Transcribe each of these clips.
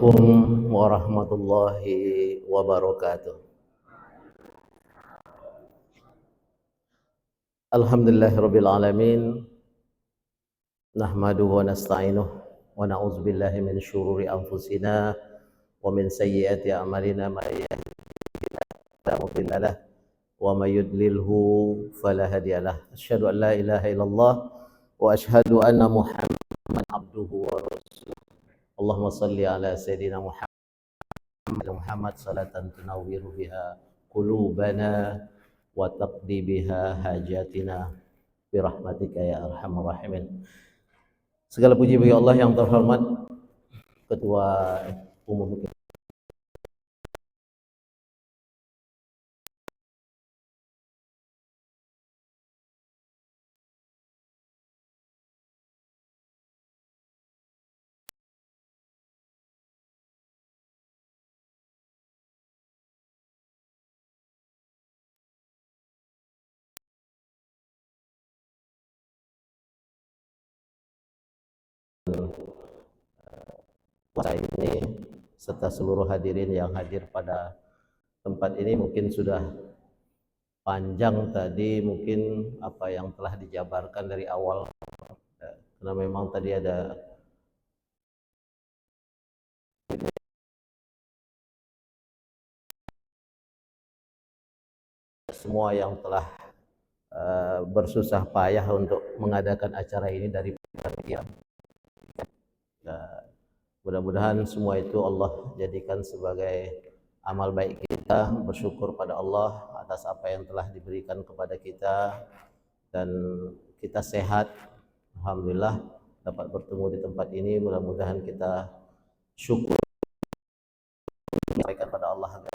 Assalamualaikum warahmatullahi wabarakatuh. Alhamdulillahirabbil alamin. Nahmaduhu wa nasta'inuhu wa na'udzu billahi min syururi anfusina wa min sayyiati a'malina may yahdihillahu mudilla lahu wa may yudlilhu fala hadiyalah. Asyhadu an la ilaha illallah wa asyhadu anna Muhammadan abduhu wa rasuluh. Allahumma shalli ala sayidina Muhammad salatan tunawwiru biha qulubana wa taqdi biha hajatina bi rahmatika ya arhamar rahimin. Segala puji bagi Allah yang terhormat, Ketua Umum puasa ini serta seluruh hadirin yang hadir pada tempat ini. Mungkin sudah panjang tadi mungkin apa yang telah dijabarkan dari awal, karena memang tadi ada semua yang telah bersusah payah untuk mengadakan acara ini dari panitia. Mudah-mudahan semua itu Allah jadikan sebagai amal baik kita, bersyukur pada Allah atas apa yang telah diberikan kepada kita, dan kita sehat, alhamdulillah dapat bertemu di tempat ini. Mudah-mudahan kita syukur menyampaikan pada Allah agar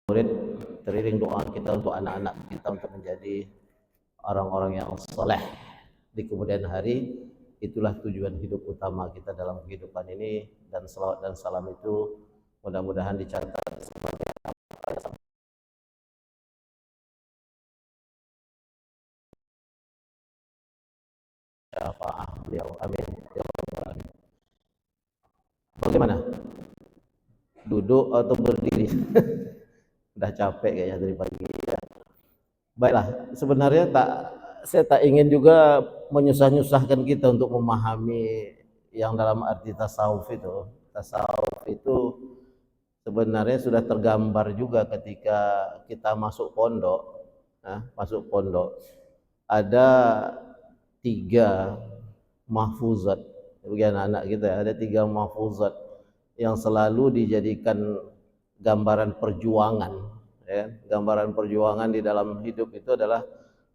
murid teriring doa kita untuk anak-anak kita untuk menjadi orang-orang yang saleh di kemudian hari. Itulah tujuan hidup utama kita dalam kehidupan ini, dan selawat dan salam itu mudah-mudahan dicatat sebagai syafaat beliau. Amin ya rabbal alamin. Bagaimana? Duduk atau berdiri? Udah capek kayaknya dari pagi ya. Baiklah, sebenarnya saya tak ingin juga menyusah-nyusahkan kita untuk memahami yang dalam arti tasawuf itu. Tasawuf itu sebenarnya sudah tergambar juga ketika kita masuk pondok. Masuk pondok ada 3 mahfuzat bagi anak-anak kita. Ada 3 mahfuzat yang selalu dijadikan gambaran perjuangan, ya. Gambaran perjuangan di dalam hidup itu adalah,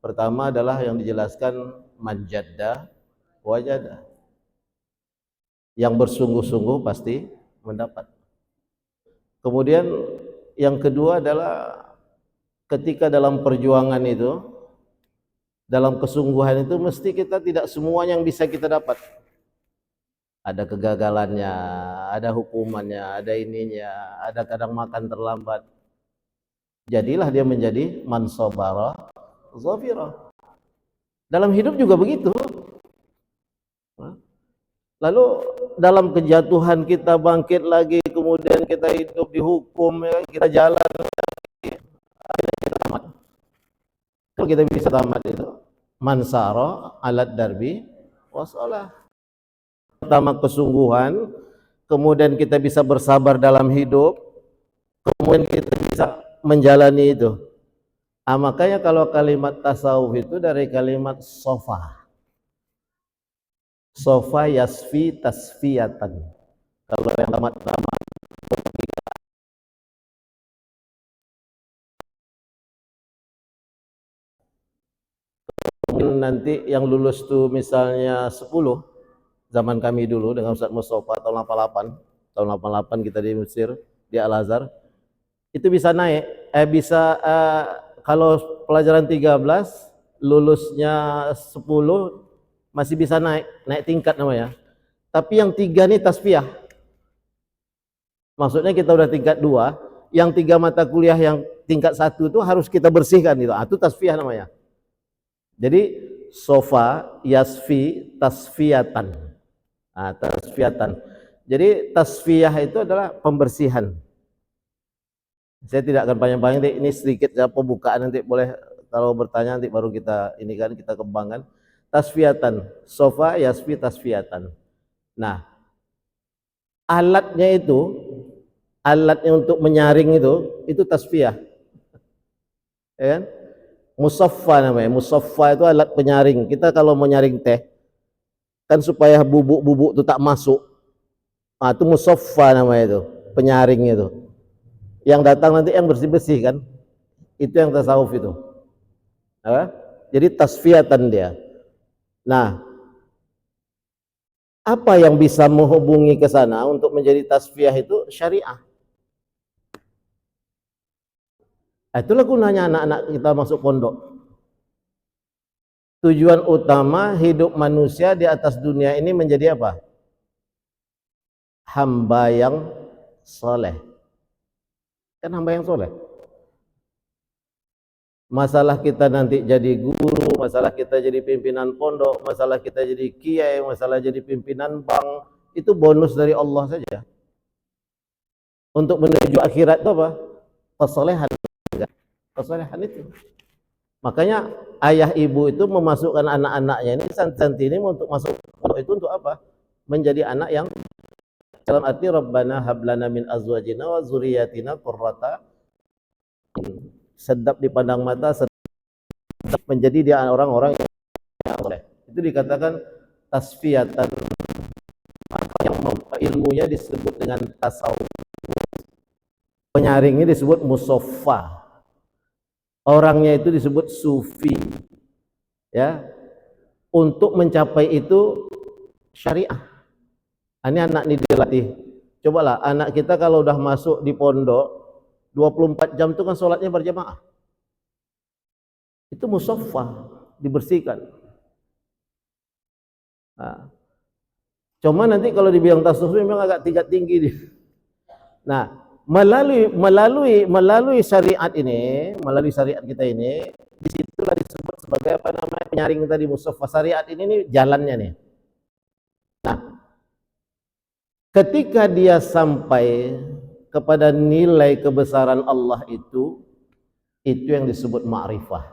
pertama adalah yang dijelaskan manjadda wajada, yang bersungguh-sungguh pasti mendapat. Kemudian yang kedua adalah ketika dalam perjuangan itu, dalam kesungguhan itu, mesti kita tidak semua yang bisa kita dapat. Ada kegagalannya, ada hukumannya, ada ininya, ada kadang makan terlambat. Jadilah dia menjadi man sabara zafira. Dalam hidup juga begitu. Lalu dalam kejatuhan kita bangkit lagi, kemudian kita hidup dihukum, ya, kita jalan lagi, akhirnya kita tamat. Kalau kita bisa tamat itu, man sara alat darbi wasalah. Pertama kesungguhan, kemudian kita bisa bersabar dalam hidup, kemudian kita bisa menjalani itu. Makanya kalau kalimat tasawuf itu dari kalimat sofa. Sofa yasfi tasfiyatan. Kalau yang tamat-tamat nanti yang lulus tuh misalnya 10, zaman kami dulu dengan Ustaz Mustafa tahun 88 kita di Mesir, di Al-Azhar, itu bisa naik, kalau pelajaran 13 lulusnya 10 masih bisa naik tingkat namanya. Tapi yang 3 nih tasfiyah. Maksudnya kita udah tingkat 2, yang 3 mata kuliah yang tingkat 1 itu harus kita bersihkan gitu. Itu tasfiyah namanya. Jadi sofa, yasfi, tasfiyatan. Tasfiyatan. Jadi tasfiyah itu adalah pembersihan. Saya tidak akan panjang-panjang, ini sedikit pembukaan, nanti boleh kalau bertanya nanti baru kita ini kan kita kembangkan. Tasfiyatan, sofa, yasfi, tasfiyatan. Nah, alatnya untuk menyaring itu tasfiyah. Ya kan? Musaffa namanya. Musaffa itu alat penyaring. Kita kalau mau nyaring teh kan supaya bubuk-bubuk itu tak masuk. Itu musaffa namanya itu, penyaring itu. Yang datang nanti yang bersih-bersih kan. Itu yang tasawuf itu. Jadi tasfiyatan dia. Nah, apa yang bisa menghubungi ke sana untuk menjadi tasfiyah itu syariah. Itulah gunanya anak-anak kita masuk pondok. Tujuan utama hidup manusia di atas dunia ini menjadi apa? Hamba yang soleh. Kan hamba yang soleh. Masalah kita nanti jadi guru, masalah kita jadi pimpinan pondok, masalah kita jadi kiai, masalah jadi pimpinan bank, itu bonus dari Allah saja. Untuk menuju akhirat itu apa? Kesolehan. Kesolehan itu. Makanya ayah ibu itu memasukkan anak-anaknya ini, santi ini untuk masuk pondok itu untuk apa? Menjadi anak yang dalam arti Rabbana hablana min azwajina wa zuriyatina qurrata, sedap dipandang mata, sedap menjadi dia orang-orang yang soleh. Itu dikatakan tasfiyatan. Yang ilmunya disebut dengan tasawuf. Penyaringnya disebut musaffa. Orangnya itu disebut sufi. Ya. Untuk mencapai itu syariah. Ini anak ini dilatih. Cobalah anak kita kalau udah masuk di pondok 24 jam itu kan sholatnya berjamaah. Itu musaffa, dibersihkan. Cuma nanti kalau dibilang tasawuf memang agak tingkat tinggi dia. Nah, melalui syariat ini, melalui syariat kita ini, disitulah disebut sebagai apa namanya penyaring tadi, musaffa. Syariat ini nih jalannya nih. Nah, ketika dia sampai kepada nilai kebesaran Allah itu yang disebut ma'rifah.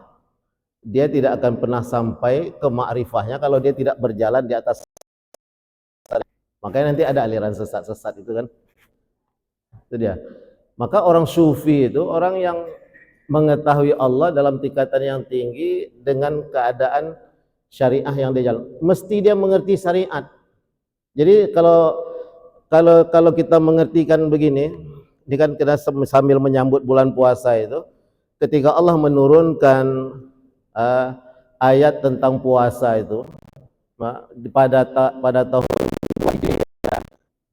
Dia tidak akan pernah sampai ke ma'rifahnya kalau dia tidak berjalan di atas. Makanya nanti ada aliran sesat-sesat itu kan. Itu dia. Maka orang sufi itu orang yang mengetahui Allah dalam tingkatan yang tinggi dengan keadaan syariah yang dia jalan. Mesti dia mengerti syariat. Jadi kalau kita mengertikan begini, ini kan kita sambil menyambut bulan puasa itu, ketika Allah menurunkan ayat tentang puasa itu pada tahun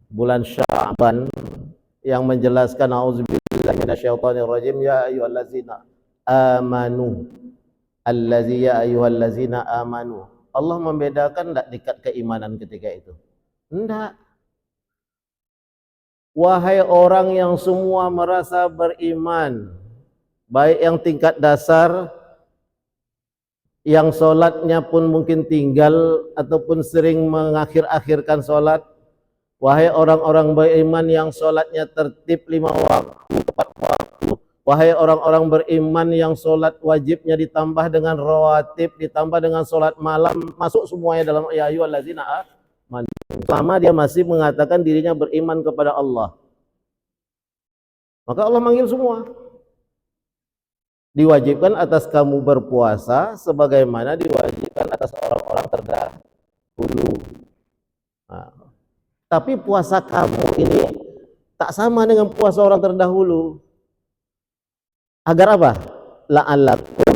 bulan Sya'ban yang menjelaskan auzubillahi minasyaitonirrajim ya ayyuhallazina amanu ya ayyuhallazina amanu. Allah membedakan enggak tingkat keimanan ketika itu? Enggak. Wahai orang yang semua merasa beriman, baik yang tingkat dasar, yang sholatnya pun mungkin tinggal ataupun sering mengakhir-akhirkan sholat. Wahai orang-orang beriman yang sholatnya tertib 5 waktu, tepat waktu. Wahai orang-orang beriman yang sholat wajibnya ditambah dengan rawatib, ditambah dengan sholat malam, masuk semuanya dalam ya ayyuhallazina amanu. Selama dia masih mengatakan dirinya beriman kepada Allah, maka Allah manggil semua. Diwajibkan atas kamu berpuasa sebagaimana diwajibkan atas orang-orang terdahulu. Tapi puasa kamu ini tak sama dengan puasa orang terdahulu. Agar apa? La'allakum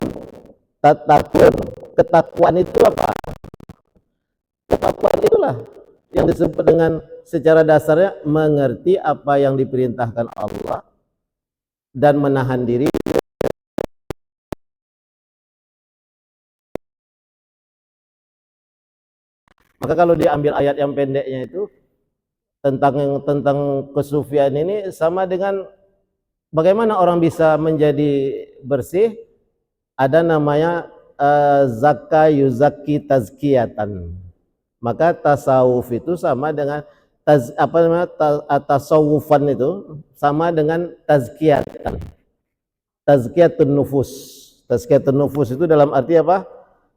tattaqun. Ketakwaan itu apa? Ketakwaan itulah yang disebut dengan secara dasarnya mengerti apa yang diperintahkan Allah dan menahan diri Maka kalau diambil ayat yang pendeknya itu tentang kesufian ini sama dengan bagaimana orang bisa menjadi bersih. Ada namanya zakka yuzakki tazkiyatan. Maka tasawuf itu sama dengan tasawufan itu sama dengan tazkiyatan. Tazkiyatun nufus. Tazkiyatun nufus itu dalam arti apa?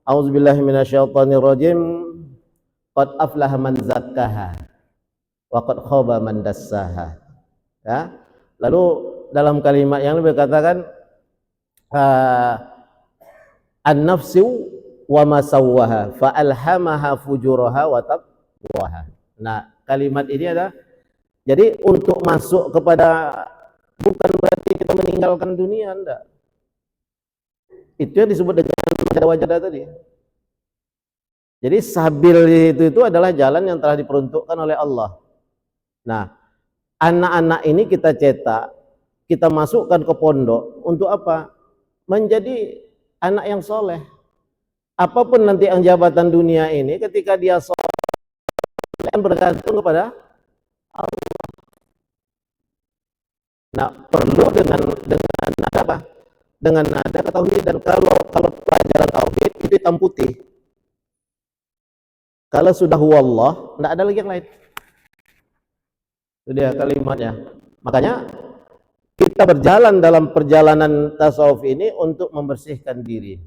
A'udzubillahi minasyaitonirrajim. Qad aflaha man zakkaha wa qad khaba man dassaha. Ya. Lalu dalam kalimat yang lebih katakan an-nafsu wa ma sawwaha fa alhamaha fujuraha wa taqwaha. Nah, kalimat ini ada jadi untuk masuk kepada bukan berarti kita meninggalkan dunia, enggak. Itu yang disebut dengan wajadah tadi. Jadi sabil itu adalah jalan yang telah diperuntukkan oleh Allah. Nah, anak-anak ini kita cetak, kita masukkan ke pondok untuk apa? Menjadi anak yang soleh. Apapun nanti yang jabatan dunia ini, ketika dia soleh bergantung kepada Allah. Nah, perlu dengan apa? Dengan ada tauhid. Dan kalau pelajaran tauhid itu hitam putih. Kalau sudah huwallah, tidak ada lagi yang lain. Itu dia kalimatnya. Makanya kita berjalan dalam perjalanan tasawuf ini untuk membersihkan diri.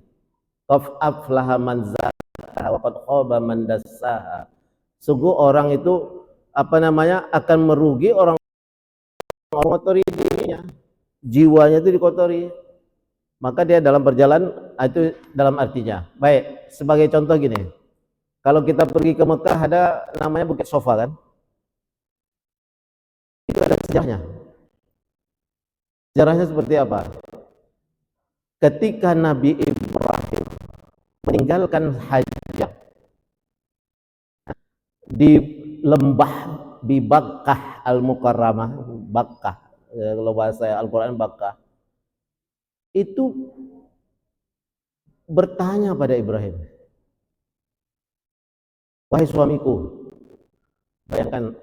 Qad aflaha man zakkaha wa qad khaba man dassaha. Sungguh orang itu akan merugi orang kotori dirinya. Jiwanya itu dikotori. Maka dia dalam perjalanan itu dalam artinya. Baik, sebagai contoh gini. Kalau kita pergi ke Mekah ada namanya Bukit Sofa kan? Itu ada sejarahnya. Sejarahnya seperti apa? Ketika Nabi Ibrahim meninggalkan hajat di lembah di Bakkah Al-Mukarramah, Bakkah, kalau bahasa Al-Quran Bakkah, itu bertanya pada Ibrahim, wahai suamiku, bayangkan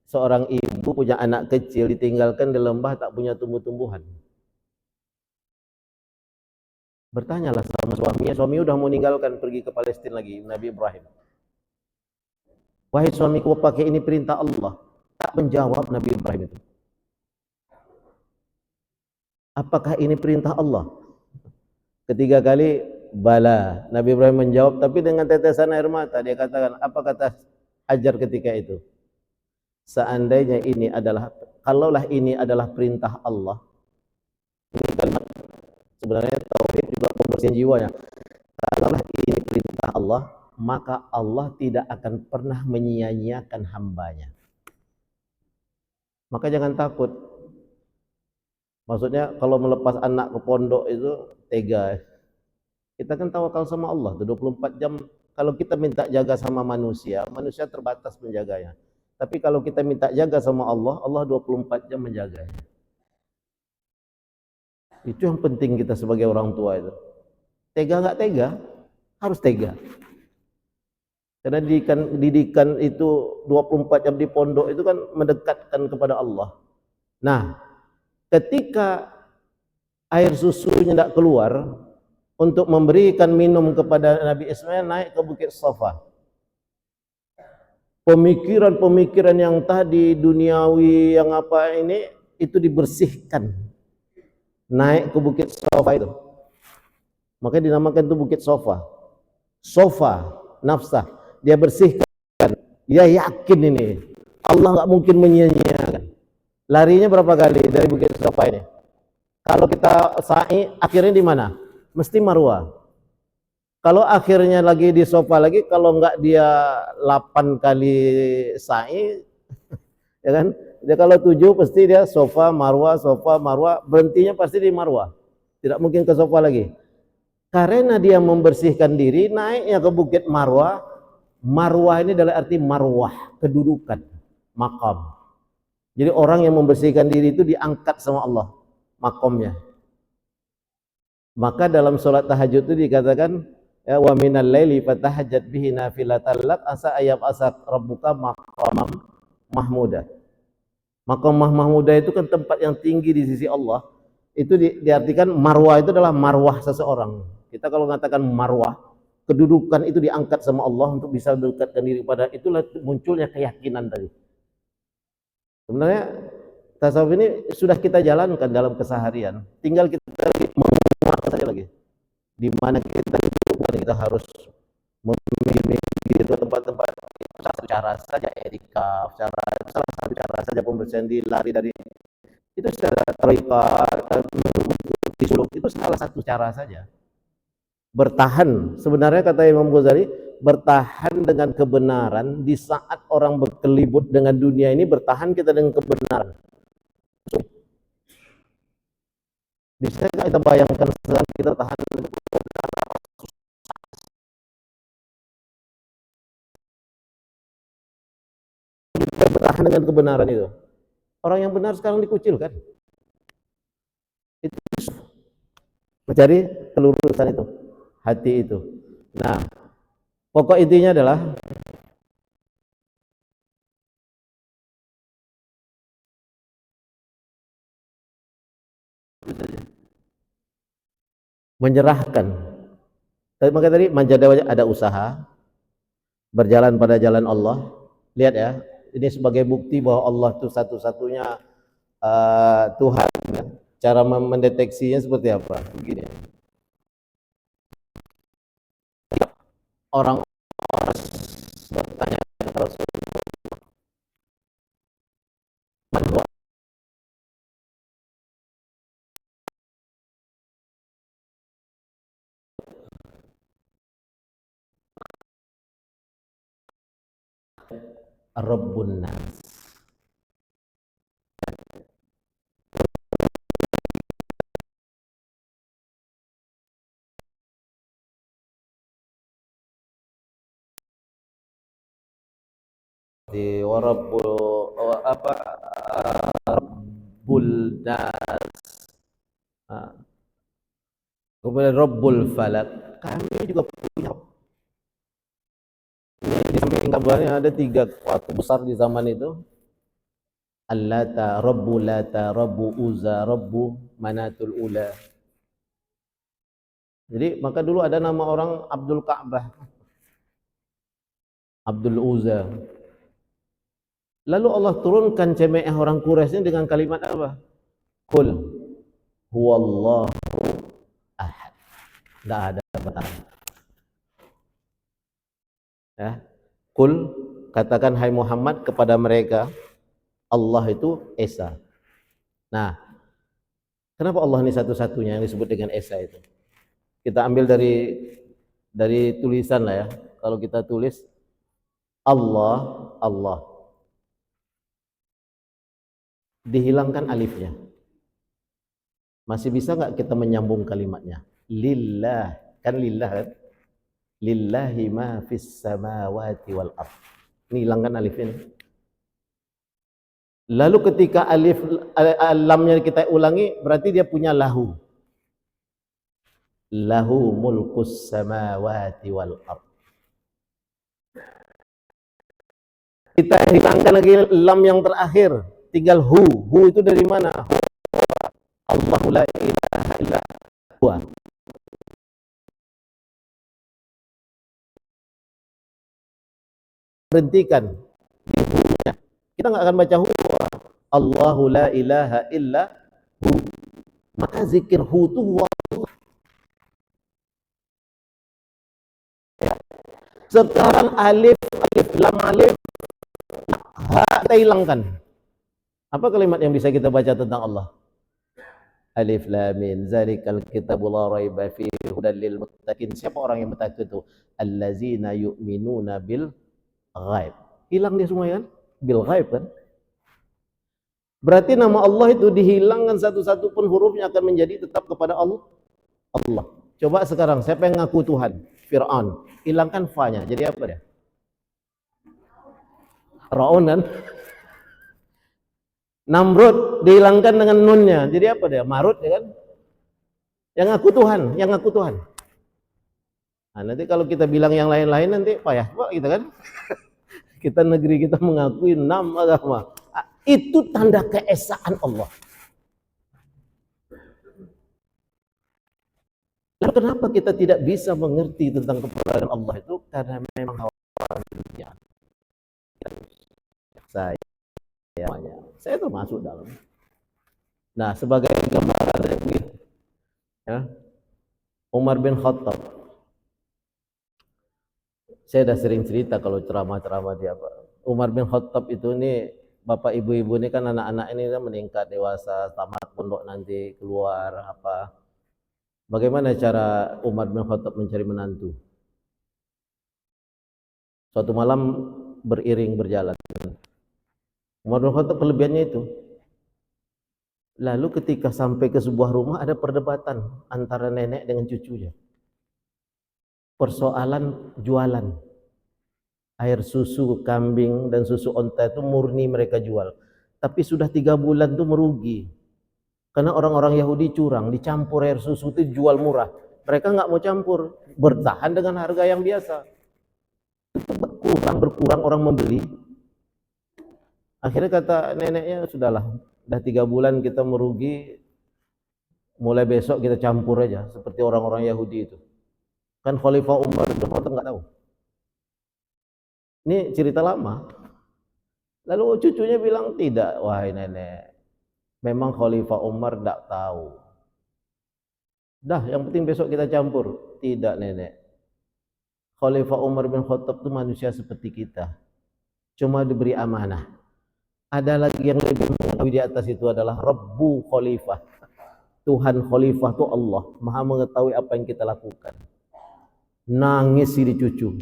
seorang ibu punya anak kecil ditinggalkan di lembah tak punya tumbuh-tumbuhan. Bertanyalah sama suaminya, suami udah mau meninggalkan pergi ke Palestina lagi, Nabi Ibrahim. Wahai suamiku, pakai ini perintah Allah. Tak menjawab Nabi Ibrahim itu. Apakah ini perintah Allah? Ketiga kali, bala. Nabi Ibrahim menjawab, tapi dengan tetesan air mata. Dia katakan, apa kata Hajar ketika itu? Seandainya ini adalah, kalaulah ini adalah perintah Allah. Ini kalimat sebenarnya tauhid juga pembersihan jiwanya. Kalaulah ini perintah Allah, maka Allah tidak akan pernah menyia-nyiakan hambanya. Maka jangan takut. Maksudnya kalau melepas anak ke pondok itu tega. Kita kan tawakal sama Allah, 24 jam. Kalau kita minta jaga sama manusia, manusia terbatas menjaganya. Tapi kalau kita minta jaga sama Allah, Allah 24 jam menjaganya. Itu yang penting kita sebagai orang tua itu. Tega nggak tega? Harus tega. Karena didikan itu 24 jam di pondok itu kan mendekatkan kepada Allah. Nah, ketika air susunya tidak keluar untuk memberikan minum kepada Nabi Ismail, naik ke Bukit Sofa. Pemikiran-pemikiran yang tadi duniawi yang apa ini itu dibersihkan. Naik ke Bukit Sofa itu. Makanya dinamakan itu Bukit Sofa. Sofa, nafsah. Dia bersihkan, dia yakin ini Allah nggak mungkin menyia-nyiakan. Larinya berapa kali dari Bukit Sofa ini? Kalau kita sa'i, akhirnya di mana? Mesti Marwah. Kalau akhirnya lagi di Sofa lagi, kalau nggak dia 8 kali sa'i, ya kan? Dia kalau 7 pasti dia Sofa, Marwah, berhentinya pasti di Marwah. Tidak mungkin ke Sofa lagi. Karena dia membersihkan diri, naiknya ke Bukit Marwah. Marwah ini adalah arti marwah, kedudukan, makam. Jadi orang yang membersihkan diri itu diangkat sama Allah, makamnya. Maka dalam sholat tahajud itu dikatakan, Ya, wa minal laili fatahajjat bihi nafilatan lak asa ayab asak rabbuka maqamam mahmuda. Maqam mahmuda itu kan tempat yang tinggi di sisi Allah. Itu diartikan marwah itu adalah marwah seseorang. Kita kalau mengatakan marwah, kedudukan itu diangkat sama Allah untuk bisa mendekatkan diri pada, itulah munculnya keyakinan tadi. Sebenarnya tasawuf ini sudah kita jalankan dalam keseharian, tinggal kita menguat saja lagi. Di mana kita harus memilih ke tempat-tempat, satu cara saja etikaf, salah satu cara saja pembersihan diri, lari dari itu secara tarikat, itu salah satu cara saja. Bertahan, sebenarnya kata Imam Ghazali, bertahan dengan kebenaran di saat orang berkelibut dengan dunia ini, bertahan kita dengan kebenaran. Bisa kita bayangkan sekarang kita tahan dengan kebenaran. Kita bertahan dengan kebenaran itu. Orang yang benar sekarang dikucilkan. Itu mencari kelurusan itu, hati itu. Nah, pokok intinya adalah menyerahkan. Maka tadi manjada ada usaha, berjalan pada jalan Allah. Lihat ya, ini sebagai bukti bahwa Allah itu satu-satunya Tuhan. Cara mendeteksinya seperti apa? Begini. Orang-orang bertanya kepada Rasulullah, Rabbun Nas. Di warabbul apa Rabbul Nas. Kemudian Rabbul Falak. Kami juga punya. Di samping kabarnya ada 3 kekuatan besar di zaman itu. Allata, Rabbu Lata, Rabbu Uzza, Rabbu Manatul Ula. Jadi maka dulu ada nama orang Abdul Ka'bah, Abdul Uzza. Lalu Allah turunkan ceme'ah orang Quraisy dengan kalimat apa? Qul huwallahu ahad. Tidak ada batas. Ya. Qul, katakan hai Muhammad kepada mereka, Allah itu Esa. Nah, kenapa Allah ini satu-satunya yang disebut dengan Esa itu? Kita ambil dari tulisan lah ya. Kalau kita tulis Allah, Allah, dihilangkan alifnya. Masih bisa nggak kita menyambung kalimatnya? Lillah, kan lillah kan? Lillahi ma fis samawati wal ardh. Ini hilangkan alif ini. Lalu ketika alif lamnya kita ulangi, berarti dia punya lahu. Lahu mulkus samawati wal ardh. Kita hilangkan lagi lam yang terakhir, tinggal hu. Hu itu dari mana? Allahu la ilaha illa huwa. Berhentikan di hu-nya. Kita nggak akan baca hu. Allahu la ilaha illa hu. Maka zikir hu itu huwa. Sekarang alif lam alif ha kita hilangkan. Apa kalimat yang bisa kita baca tentang Allah? Alif lam mim zalikal kitabul la raiba fihi hudal lil muttaqin. Siapa orang yang bertakwa itu? Allazina yu'minuna bil ghaib. Hilang dia semua kan? Bil ghaib kan? Berarti nama Allah itu dihilangkan satu-satu pun hurufnya akan menjadi tetap kepada Allah. Allah. Coba sekarang siapa yang ngaku Tuhan? Fir'aun. Hilangkan fa-nya. Jadi apa dia? Ra'un kan? Namrud dihilangkan dengan nunnya. Jadi apa dia? Marut ya kan? Yang ngaku Tuhan, yang ngaku Tuhan. Nah, nanti kalau kita bilang yang lain-lain nanti payah juga kita kan. Kita negeri kita mengakui 6 agama. Itu tanda keesaan Allah. Lalu kenapa kita tidak bisa mengerti tentang keberadaan Allah itu? Karena memang hawa dunia. Saya termasuk dalam. Nah, sebagai gambaran ya, Umar bin Khattab. Saya sudah sering cerita kalau ceramah-ceramah dia, Pak. Umar bin Khattab itu nih, bapak ibu-ibu ini kan anak-anak ini kan meningkat dewasa, tamat pondok nanti keluar apa. Bagaimana cara Umar bin Khattab mencari menantu? Suatu malam beriring berjalan. Umar bin Khattab kelebihannya itu. Lalu ketika sampai ke sebuah rumah ada perdebatan antara nenek dengan cucunya. Persoalan jualan. Air susu kambing dan susu onta itu murni mereka jual. Tapi sudah 3 bulan itu merugi. Karena orang-orang Yahudi curang, dicampur air susu itu jual murah. Mereka nggak mau campur, bertahan dengan harga yang biasa. Berkurang orang membeli. Akhirnya kata neneknya, sudahlah, udah 3 bulan kita merugi, mulai besok kita campur aja, seperti orang-orang Yahudi itu. Kan Khalifah Umar itu nggak tahu. Ini cerita lama. Lalu cucunya bilang, tidak, wahai nenek, memang Khalifah Umar tidak tahu. Dah, yang penting besok kita campur. Tidak, nenek. Khalifah Umar bin Khattab itu manusia seperti kita. Cuma diberi amanah. Ada lagi yang lebih mengetahui di atas itu adalah Rabbu Khalifah. Tuhan Khalifah itu Allah. Maha mengetahui apa yang kita lakukan. Nangis si cucu.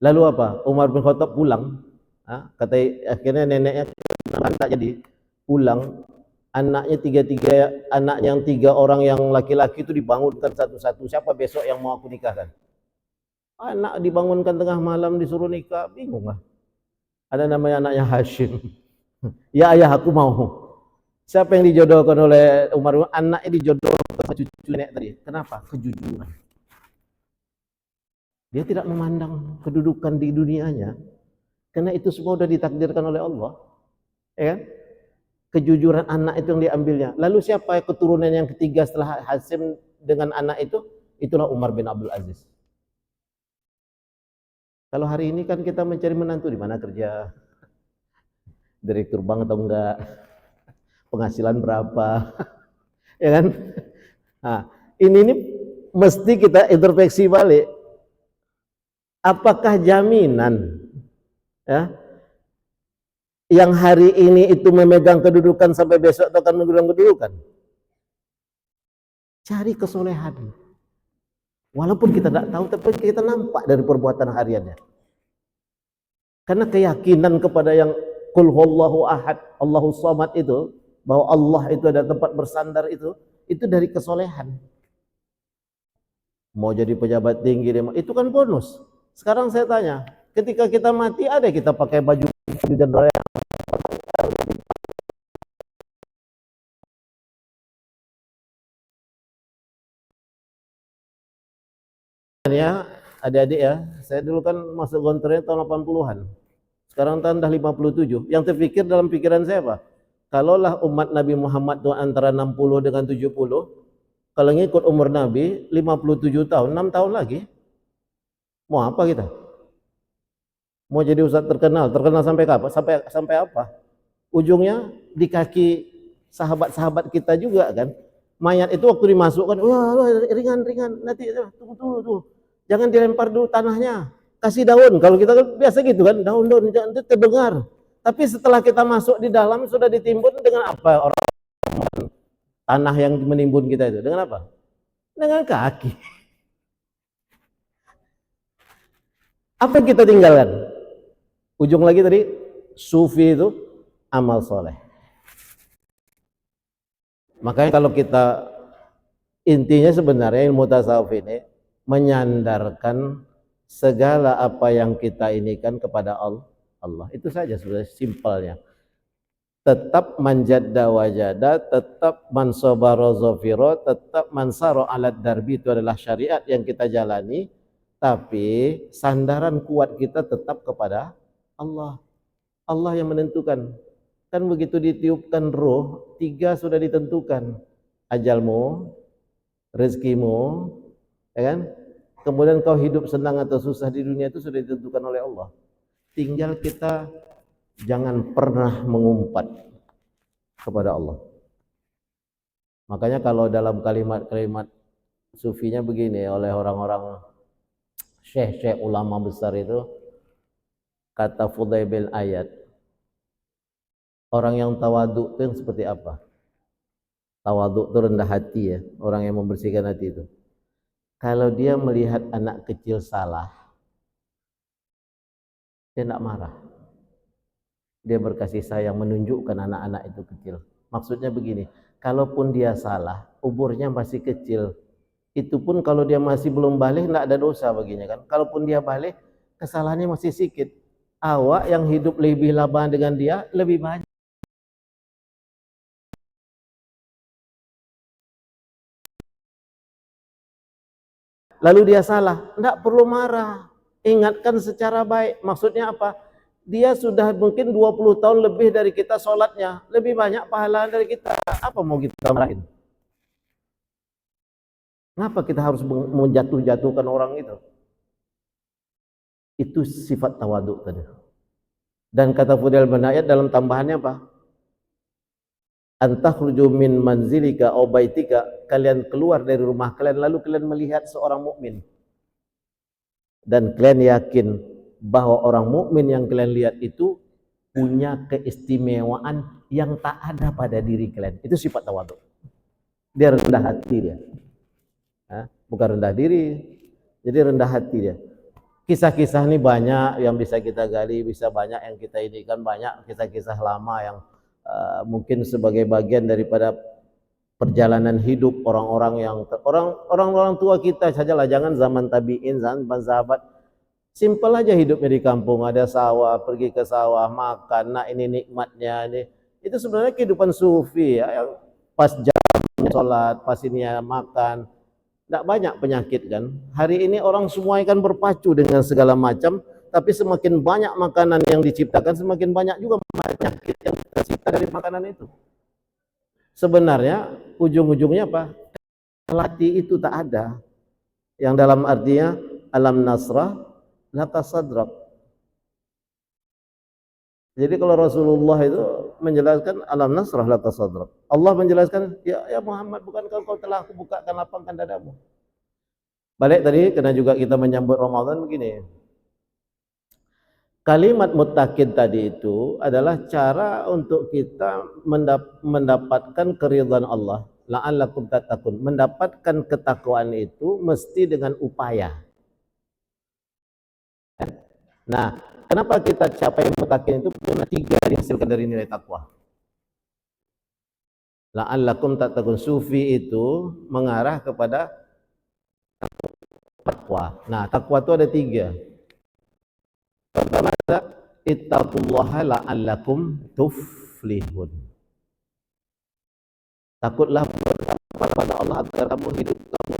Lalu apa? Umar bin Khattab pulang. Kata akhirnya neneknya tak jadi pulang. Anaknya anak yang 3 orang yang laki-laki itu dibangunkan satu-satu. Siapa besok yang mau aku nikahkan? Anak dibangunkan tengah malam disuruh nikah, bingung lah. Ada namanya anaknya Hashim. Ya ayah, aku mau. Siapa yang dijodohkan oleh Umar? Anaknya dijodohkan sama cucu nenek tadi. Kenapa? Kejujuran. Dia tidak memandang kedudukan di dunianya, karena itu semua sudah ditakdirkan oleh Allah. Ya kan? Kejujuran anak itu yang diambilnya. Lalu siapa keturunan yang ketiga setelah Hashim dengan anak itu? Itulah Umar bin Abdul Aziz. Kalau hari ini kan kita mencari menantu, di mana kerja, direktur bank atau enggak, penghasilan berapa, ya kan? Nah, ini mesti kita introspeksi balik. Apakah jaminan ya yang hari ini itu memegang kedudukan sampai besok akan memegang kedudukan? Cari kesolehan. Walaupun kita tidak tahu, tapi kita nampak dari perbuatan hariannya. Karena keyakinan kepada yang Qul huwallahu ahad, Allahus samad itu, bahwa Allah itu ada tempat bersandar itu dari kesolehan. Mau jadi pejabat tinggi, itu kan bonus. Sekarang saya tanya, ketika kita mati ada kita pakai baju jenderal ya, adik-adik ya, saya dulu kan masuk gontornya tahun 80-an. Sekarang tahun dah 57. Yang terpikir dalam pikiran saya apa? Kalaulah umat Nabi Muhammad itu antara 60 dengan 70, kalau ngikut umur Nabi 57 tahun, 6 tahun lagi. Mau apa kita? Mau jadi ustaz terkenal sampai kapan? Sampai apa? Ujungnya di kaki sahabat-sahabat kita juga kan. Mayat itu waktu dimasukkan, wah ringan, nanti tunggu. Jangan dilempar dulu tanahnya. Kasih daun. Kalau kita kan biasa gitu kan, daun jangan terdengar. Tapi setelah kita masuk di dalam sudah ditimbun dengan apa orang tanah yang menimbun kita itu? Dengan apa? Dengan kaki. Apa yang kita tinggalkan? Ujung lagi tadi, sufi itu amal soleh. Makanya kalau kita, intinya sebenarnya ilmu tasawuf ini menyandarkan segala apa yang kita inikan kepada Allah. Itu saja sebenarnya simpelnya. Tetap manjadda wajada, tetap mansobaro zofiro, tetap mansaro alat darbi, itu adalah syariat yang kita jalani. Tapi sandaran kuat kita tetap kepada Allah. Allah yang menentukan. Kan begitu ditiupkan roh, 3 sudah ditentukan. Ajalmu, rezekimu, ya kan? Kemudian kau hidup senang atau susah di dunia itu sudah ditentukan oleh Allah. Tinggal kita jangan pernah mengumpat kepada Allah. Makanya kalau dalam kalimat-kalimat sufinya begini oleh orang-orang syekh-syekh ulama besar itu, kata Fudail bin Ayad, orang yang tawaduk itu yang seperti apa? Tawaduk itu rendah hati ya, orang yang membersihkan hati itu. Kalau dia melihat anak kecil salah, dia tidak marah. Dia berkasih sayang menunjukkan anak-anak itu kecil. Maksudnya begini, kalaupun dia salah, umurnya masih kecil, itu pun kalau dia masih belum balik tidak ada dosa baginya kan. Kalaupun dia balik, kesalahannya masih sedikit. Awak yang hidup lebih lama dengan dia lebih banyak. Lalu dia salah, tidak perlu marah. Ingatkan secara baik. Maksudnya apa? Dia sudah mungkin 20 tahun lebih dari kita sholatnya, lebih banyak pahala dari kita. Apa mau kita marahin? Kenapa kita harus menjatuh-jatuhkan orang itu? Itu sifat tawaduk tadi. Dan kata Fudail bin Ayad dalam tambahannya apa? Antakhruju min manzilika aw baitika, kalian keluar dari rumah kalian lalu kalian melihat seorang mukmin dan kalian yakin bahwa orang mukmin yang kalian lihat itu punya keistimewaan yang tak ada pada diri kalian. Itu sifat tawaduk. Dia rendah hati dia. Bukan rendah diri, jadi rendah hati dia. Kisah-kisah ini banyak yang bisa kita gali, bisa banyak yang kita ini kan, banyak kisah-kisah lama yang mungkin sebagai bagian daripada perjalanan hidup orang-orang yang orang tua kita sajalah, jangan zaman tabi'in, zaman sahabat. Simpel aja hidupnya di kampung, ada sawah, pergi ke sawah, makan, nah ini nikmatnya ini. Itu sebenarnya kehidupan sufi ya, yang pas jamnya sholat, pas ini ya makan. Tidak banyak penyakit kan. Hari ini orang semua kan berpacu dengan segala macam, tapi semakin banyak makanan yang diciptakan, semakin banyak juga penyakit yang tercipta dari makanan itu. Sebenarnya ujung-ujungnya apa? Latih itu tak ada. Yang dalam artinya alam nasrah laka sadrak. Jadi kalau Rasulullah itu menjelaskan alam nasrah laka sadrak, Allah menjelaskan ya Muhammad, bukankah kau telah aku bukakan lapangkan dadamu. Balik tadi karena juga kita menyambut Ramadan begini. Kalimat muttaqin tadi itu adalah cara untuk kita mendapatkan keridhaan Allah. La'allakum tattaqun. Mendapatkan ketakwaan itu mesti dengan upaya. Nah, kenapa kita capai muttaqin itu? Karena 3 dihasilkan dari nilai takwa. La'allakum tattaqun. Sufi itu mengarah kepada takwa. Nah, takwa itu ada 3. Pertama, ittaqullaha la'allakum tuflihun. Takutlah kepada Allah agar kamu hidup kamu.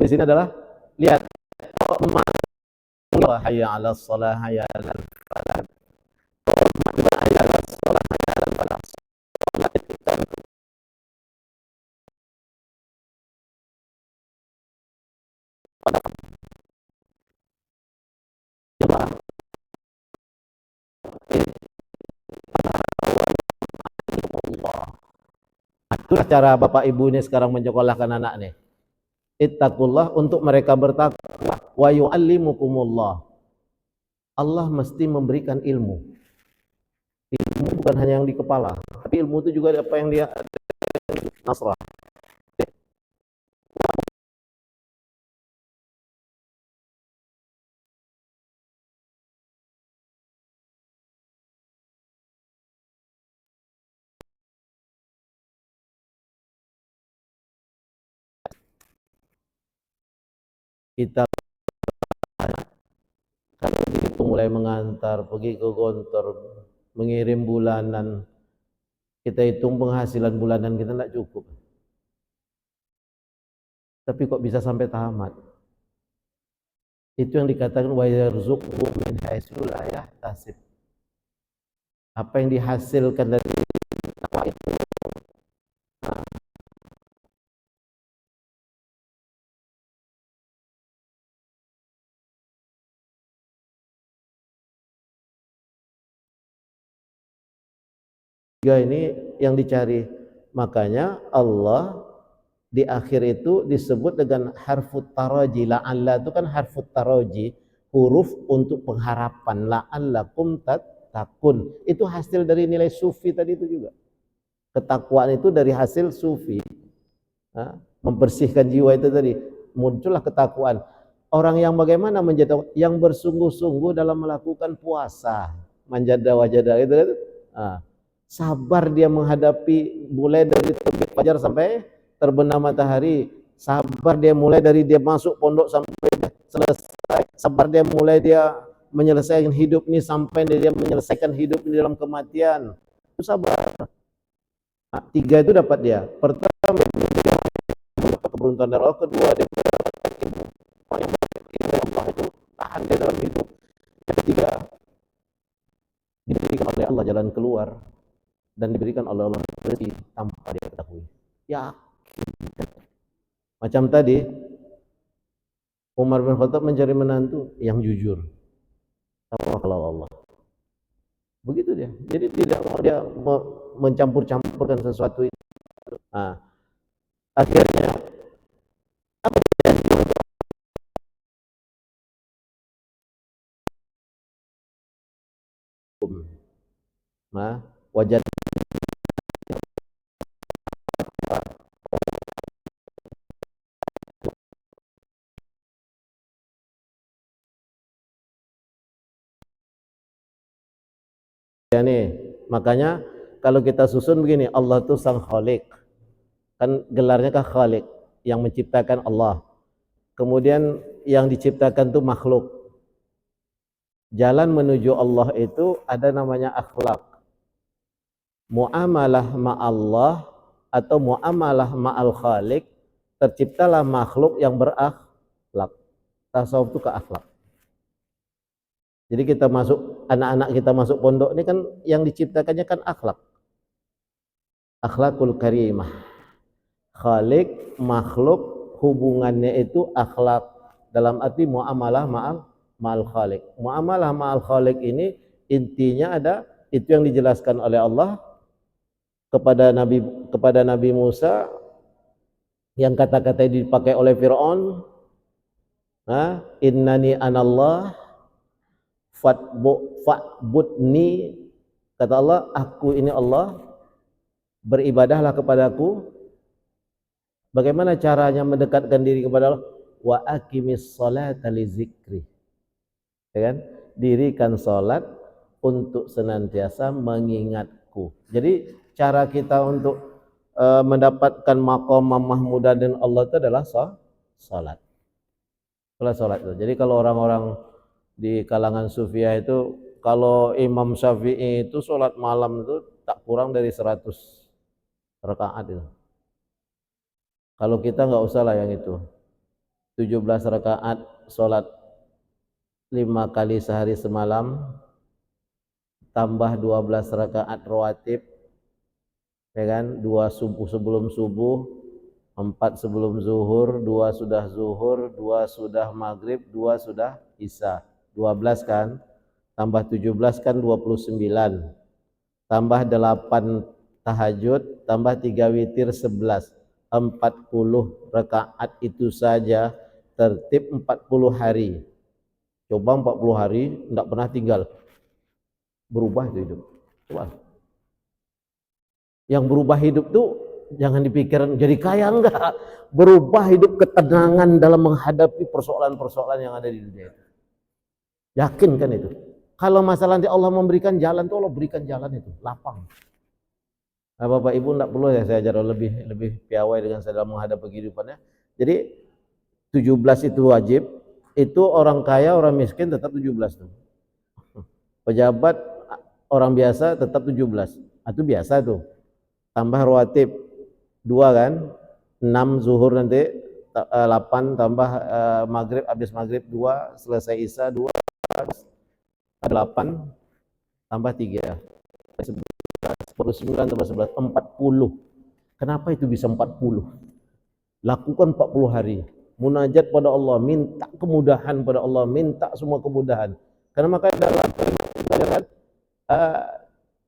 Di sini adalah lihat, hayya 'alas shalah, hayya 'alal falah. Hayya 'alas shalah, hayya 'alal falah. Itulah cara bapak ibu ini sekarang menyekolahkan anak nih. Ittaqullah, untuk mereka bertakwa, wa yu'allimukumullah. Allah mesti memberikan ilmu. Ilmu bukan hanya yang di kepala, tapi ilmu itu juga apa yang dia nasrah. Kita kalau begitu mulai mengantar, pergi ke Gontor, mengirim bulanan, Kita hitung penghasilan bulanan kita tidak cukup. Tapi kok bisa sampai tamat? Itu yang dikatakan wa yarzuqhu min haitsu la yahtasib. Apa yang dihasilkan dari takwa itu ini yang dicari. Makanya Allah di akhir itu disebut dengan harfut taraji. La'alla itu kan harfut taraji, huruf untuk pengharapan. La'allakum tattaqun. Itu hasil dari nilai sufi tadi itu juga. Ketakwaan itu dari hasil sufi. Membersihkan jiwa itu tadi. Muncullah ketakwaan. Orang yang bagaimana menjadi yang bersungguh-sungguh dalam melakukan puasa, manjada wajada itu kan. Sabar dia menghadapi mulai dari terbit fajar sampai terbenam matahari. Sabar dia mulai dari dia masuk pondok sampai selesai. Sabar dia mulai dia menyelesaikan hidup ini sampai dia menyelesaikan hidup ini dalam kematian. Itu sabar. Nah, 3 itu dapat dia. Pertama keberuntungan dari Allah, kedua dia mendapatkan ilmu. Orang yang berilmu Allah itu tahan dia dalam hidup. Yang ketiga diberikan oleh Allah jalan keluar dan diberikan oleh Allah rezeki tanpa dia ketahui. Ya, macam tadi Umar bin Khattab mencari menantu yang jujur, tawakal Allah. Begitu dia. Jadi tidak mau dia mencampur-campurkan sesuatu itu. Nah, akhirnya apa yang nah, wajah ya nih. Makanya kalau kita susun begini, Allah itu sang khalik. Kan gelarnya kan khalik, yang menciptakan Allah. Kemudian yang diciptakan itu makhluk. Jalan menuju Allah itu ada namanya akhlak. Muamalah ma'allah atau muamalah ma'al khalik, terciptalah makhluk yang berakhlak. Tasawuf itu ke akhlak. Jadi kita masuk, anak-anak kita masuk pondok ini kan yang diciptakannya kan akhlak. Akhlakul karimah. Khalik, makhluk, hubungannya itu akhlak. Dalam arti muamalah ma'al khalik. Muamalah ma'al khalik ini intinya ada, itu yang dijelaskan oleh Allah kepada Nabi Musa, yang kata-kata dipakai oleh Fir'aun, innani anallah fa'budni, kata Allah, aku ini Allah, beribadahlah kepadaku. Bagaimana caranya mendekatkan diri kepada Allah? Wa aqimis sholata li zikri. Ya kan? Dirikan salat untuk senantiasa mengingatku. Jadi cara kita untuk mendapatkan maqam mahmudah dan Allah itu adalah salat. Salat itu. Jadi kalau orang-orang di kalangan sufiah itu, kalau Imam Syafi'i itu sholat malam itu tak kurang dari 100 rakaat itu. Kalau kita nggak usah lah yang itu, 17 rakaat sholat 5 kali sehari semalam, tambah 12 rakaat rawatib, ya kan, 2 subuh sebelum subuh, 4 sebelum zuhur, 2 sudah zuhur, 2 sudah maghrib, 2 sudah isya. 12 kan, tambah 17 kan 29, tambah 8 tahajud, tambah 3 witir 11, 40 rakaat itu saja tertib 40 hari. Coba 40 hari tidak pernah tinggal, berubah itu hidup. Coba. Yang berubah hidup tuh jangan dipikirkan jadi kaya, enggak, berubah hidup, ketenangan dalam menghadapi persoalan-persoalan yang ada di dunia itu. Yakin kan itu? Kalau masalah nanti Allah memberikan jalan tuh, Allah berikan jalan itu, lapang. Nah, Bapak Ibu tidak perlu ya saya ajar lebih piawai dengan saya dalam menghadapi kehidupannya. Jadi 17 itu wajib, itu orang kaya, orang miskin tetap 17 tuh. Pejabat, orang biasa tetap 17. Itu biasa tuh. tambah rawatib 2 kan, 6 zuhur nanti, 8 tambah maghrib, habis maghrib 2, selesai isya 2, 8 tambah 3, 9 tambah 11, 40. Kenapa itu bisa 40? Lakukan 40 hari. Munajat pada Allah, minta kemudahan pada Allah, minta semua kemudahan. Karena maka dalam kalimat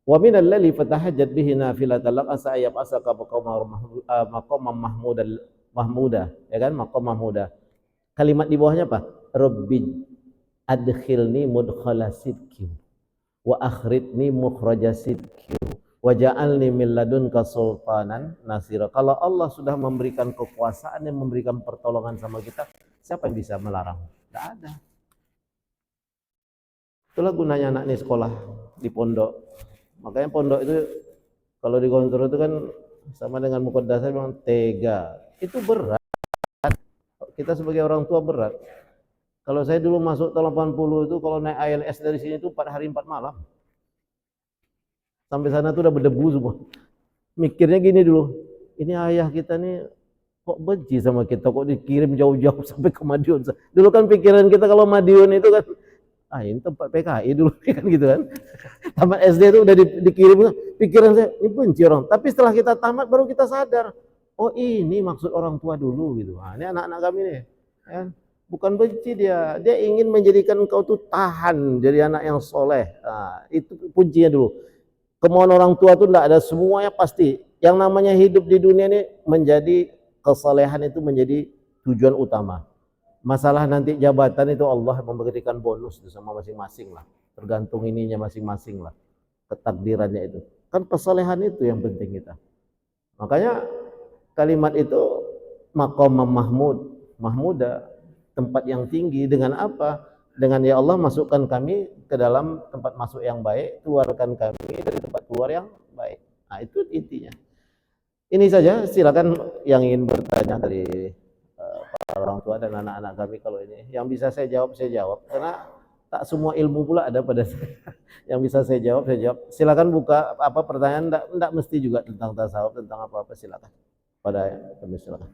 wa minal laili fatahajjat bihi nafilatan lak asa ayab asaka maqamam mahmuda, ya kan, maqam mahmuda. Kalimat di bawahnya apa? Rabbi adkhilni mudkhala sidqin wa akhrijni mukhraja sidqin waja'alni min ladunka sultanan nasira. Kalau Allah sudah memberikan kekuasaan yang memberikan pertolongan sama kita, siapa yang bisa melarang? Tidak ada. Itulah gunanya anak ini sekolah di pondok. Makanya pondok itu kalau di kontrol itu kan sama dengan muqaddasah memang tega. Itu berat. Kita sebagai orang tua berat. Kalau saya dulu masuk tahun 80 itu kalau naik ALS dari sini itu 4 hari 4 malam. Sampai sana tuh udah berdebu semua. Mikirnya gini dulu, ini ayah kita nih kok benci sama kita, kok dikirim jauh-jauh sampai ke Madiun. Dulu kan pikiran kita kalau Madiun itu kan, ini tempat PKI dulu kan gitu kan. Tamat SD itu udah dikirim, pikiran saya, ini benci orang. Tapi setelah kita tamat baru kita sadar, oh ini maksud orang tua dulu gitu. Ini anak-anak kami nih, kan? Bukan benci dia ingin menjadikan engkau tuh tahan jadi anak yang soleh. Itu kuncinya dulu. Kemauan orang tua itu tidak ada, semuanya pasti. Yang namanya hidup di dunia ini menjadi kesalehan itu menjadi tujuan utama. Masalah nanti jabatan itu Allah memberikan bonus itu sama masing-masing lah. Tergantung ininya masing-masing lah. Ketakdirannya itu. Kan kesalehan itu yang penting kita. Makanya kalimat itu maqam mahmuda, tempat yang tinggi. Dengan apa? Dengan ya Allah masukkan kami ke dalam tempat masuk yang baik, keluarkan kami dari tempat keluar yang baik. Itu intinya. Ini saja, silakan yang ingin bertanya dari para orang tua dan anak-anak kami kalau ini. Yang bisa saya jawab, karena tak semua ilmu pula ada pada saya. Yang bisa saya jawab. Silakan buka apa pertanyaan, enggak mesti juga tentang tasawuf, tentang apa-apa, silakan. Pada kami silakan.